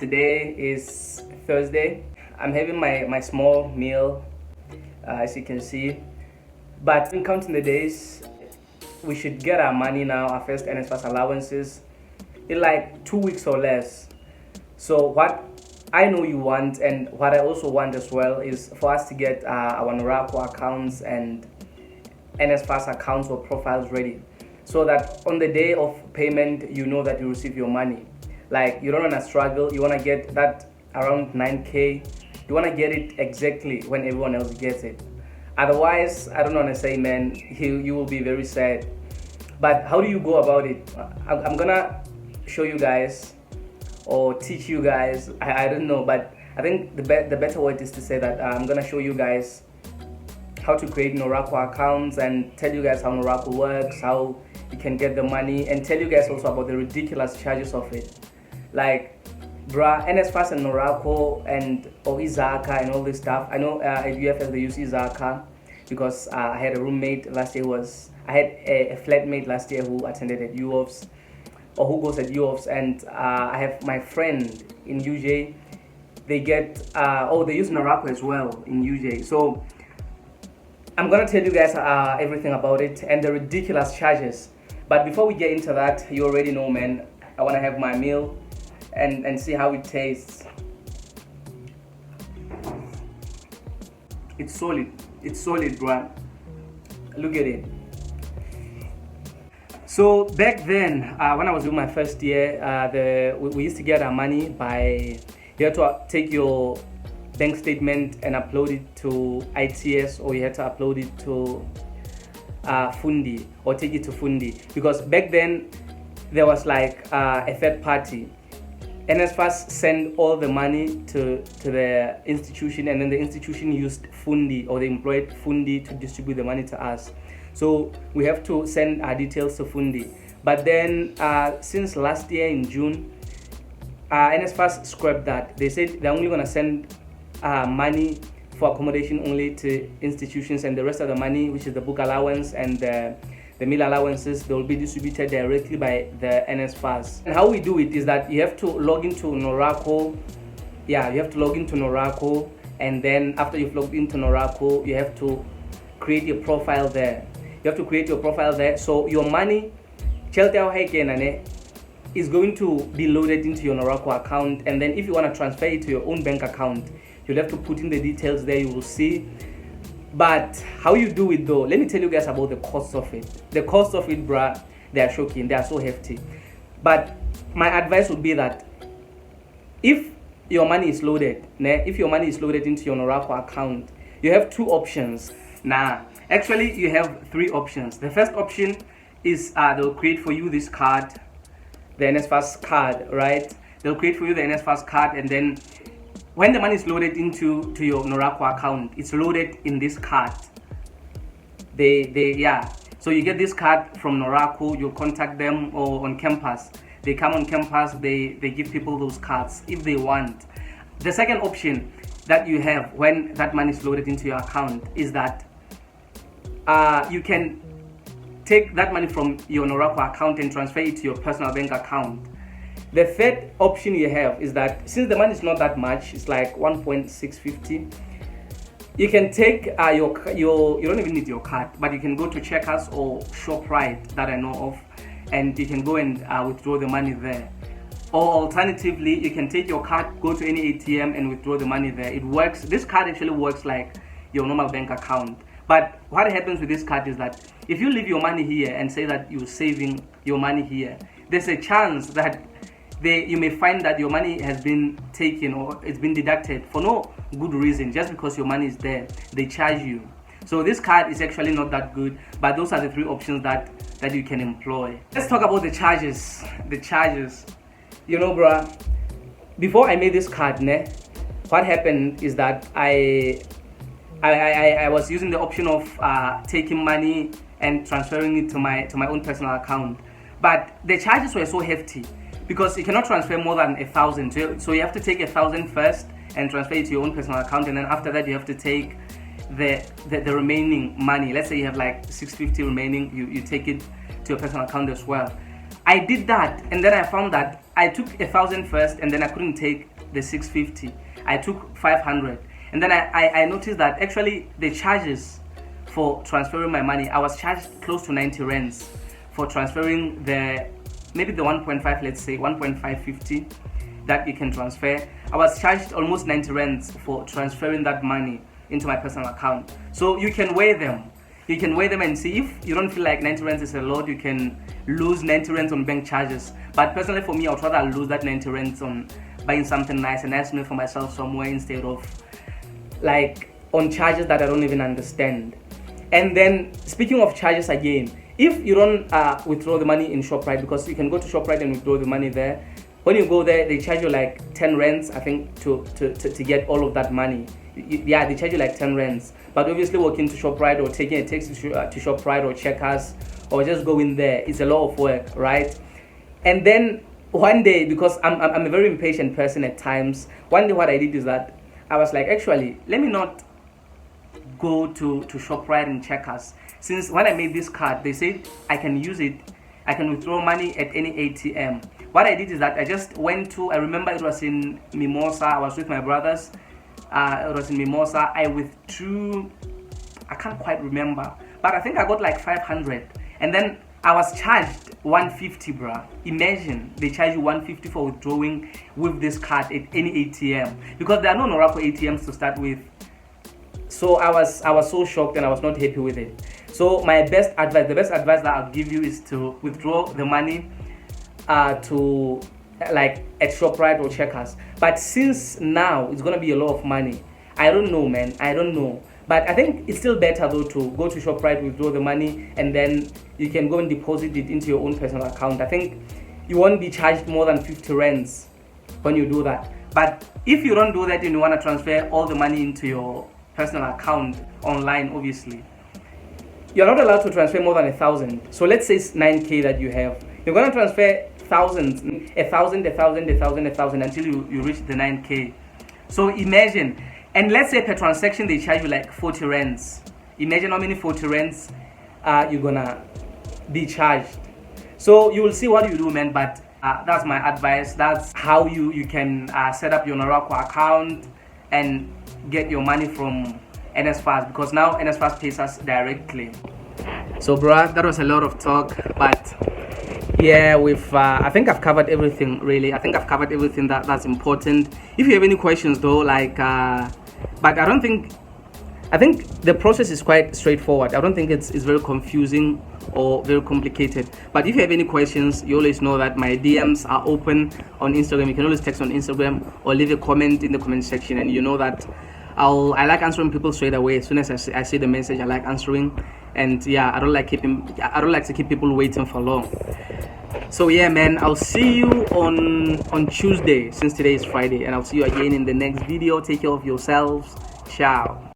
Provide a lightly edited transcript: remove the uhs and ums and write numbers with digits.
Today is Thursday. I'm having my small meal, as you can see. But in counting the days, we should get our money now, our first NSFAS allowances, in like 2 weeks or less. So what I know you want, and what I also want as well, is for us to get our NORACCO accounts and NSFAS accounts or profiles ready, so that on the day of payment, you know that you receive your money. Like, you don't want to struggle. You want to get that around 9K. You want to get it exactly when everyone else gets it. Otherwise, I don't want to say, man, you will be very sad. But how do you go about it? I'm gonna show you guys or teach you guys. I don't know, but I think the better word is to say that I'm gonna show you guys how to create NORACCO accounts and tell you guys how NORACCO works, how you can get the money, and tell you guys also about the ridiculous charges of it. Like, bruh, NSFAS and NORACCO and Izaka and all this stuff. I know at UFS they use Izaka because I had a roommate last year I had a flatmate last year who attended at UOFS, or who goes at UOFS, and I have my friend in UJ. They get they use NORACCO as well in UJ. So I'm gonna tell you guys everything about it and the ridiculous charges. But before we get into that, you already know, man, I wanna have my meal and see how it tastes. It's solid, bro. Look at it. So back then, when I was doing my first year, we used to get our money by, you had to take your bank statement and upload it to ITS, or you had to upload it to Fundi, or take it to Fundi, because back then there was like a third party. NSFAS sent all the money to the institution, and then the institution used Fundi, or they employed Fundi to distribute the money to us. So we have to send our details to Fundi. But then since last year in June, NSFAS scrapped that. They said they're only going to send money for accommodation only to institutions, and the rest of the money, which is the book allowance and the meal allowances, they will be distributed directly by the NSFAS. And how we do it is that you have to log into NORACCO. Yeah, you have to log into NORACCO, and then after you've logged into NORACCO, you have to create your profile there. You have to create your profile there. So your money is going to be loaded into your NORACCO account, and then if you want to transfer it to your own bank account, you'll have to put in the details there. You will see. But how you do it though, let me tell you guys about the cost of it. The cost of it, bruh, they are shocking. They are so hefty. But my advice would be that if your money is loaded, if your money is loaded into your NORACCO account, you have two options. Actually you have three options. The first option is they'll create for you this card, the NSFAS card, right? They'll create for you the NSFAS card, and then when the money is loaded into your NORACCO account, it's loaded in this card. So you get this card from NORACCO, you'll contact them, or on campus. They come on campus, they give people those cards if they want. The second option that you have when that money is loaded into your account is that you can take that money from your NORACCO account and transfer it to your personal bank account. The third option you have is that since the money is not that much, it's like 1.650, you can take you don't even need your card, but you can go to Checkers or ShopRite that I know of, and you can go and withdraw the money there. Or alternatively, you can take your card, go to any ATM and withdraw the money there. It works. This card actually works like your normal bank account. But what happens with this card is that if you leave your money here and say that you're saving your money here, there's a chance that you may find that your money has been taken, or it's been deducted for no good reason, just because your money is there. They charge you. So this card is actually not that good, but those are the three options that you can employ. Let's talk about the charges. You know, bruh, before I made this card, what happened is that I was using the option of taking money and transferring it to my own personal account, but the charges were so hefty because you cannot transfer more than 1,000. So you have to take 1,000 first and transfer it to your own personal account, and then after that you have to take the remaining money. Let's say you have like 650 remaining, you take it to your personal account as well. I did that, and then I found that I took 1,000 first, and then I couldn't take the 650. I took 500, and then I noticed that actually the charges for transferring my money, I was charged close to 90 rands for transferring maybe the 1.5, let's say 1.550 that you can transfer. I was charged almost 90 rands for transferring that money into my personal account. So you can weigh them. You can weigh them and see if you don't feel like 90 rands is a lot, you can lose 90 rands on bank charges. But personally for me, I would rather lose that 90 rands on buying something nice, a nice meal for myself somewhere, instead of like on charges that I don't even understand. And then speaking of charges again, if you don't withdraw the money in ShopRite, because you can go to ShopRite and withdraw the money there. When you go there, they charge you like 10 rands, I think, to get all of that money. Yeah, they charge you like 10 rands. But obviously walking to ShopRite or taking a taxi to ShopRite or Checkers or just going there, it's a lot of work, right? And then one day, because I'm a very impatient person at times, one day what I did is that I was like, actually, let me not go to ShopRite and Checkers. Since when I made this card, they said I can use it, I can withdraw money at any ATM. What I did is that I just went to, I remember it was in Mimosa, I was with my brothers, it was in Mimosa, I withdrew, I can't quite remember, but I think I got like 500, and then I was charged 150, bruh. Imagine, they charge you 150 for withdrawing with this card at any ATM, because there are no NORACCO ATMs to start with. So I was so shocked and I was not happy with it. So my best advice, the best advice that I'll give you is to withdraw the money to like at ShopRite or Checkers. But since now it's gonna be a lot of money, I don't know, man, I don't know. But I think it's still better though to go to ShopRite, withdraw the money, and then you can go and deposit it into your own personal account. I think you won't be charged more than 50 rands when you do that. But if you don't do that and you want to transfer all the money into your personal account online, obviously you're not allowed to transfer more than 1,000. So let's say it's 9k that you have, you're going to transfer thousands, 1,000 until you reach the 9k. So imagine, and let's say per transaction they charge you like 40 rands. Imagine how many 40 rands you're gonna be charged. So you will see what you do, man. But that's my advice. That's how you can set up your NORACCO account and get your money from NSFAS, because now NSFAS pays us directly. So bruh, that was a lot of talk, but yeah, I think I've covered everything, really. I think I've covered everything that's important. If you have any questions though, like but I think the process is quite straightforward. I don't think it's very confusing or very complicated. But if you have any questions, you always know that my DMs are open on Instagram. You can always text on Instagram or leave a comment in the comment section, and you know that I like answering people straight away. As soon as I see the message, I like answering. And yeah, I don't like to keep people waiting for long. So yeah, man, I'll see you on Tuesday, since today is Friday, and I'll see you again in the next video. Take care of yourselves. Ciao.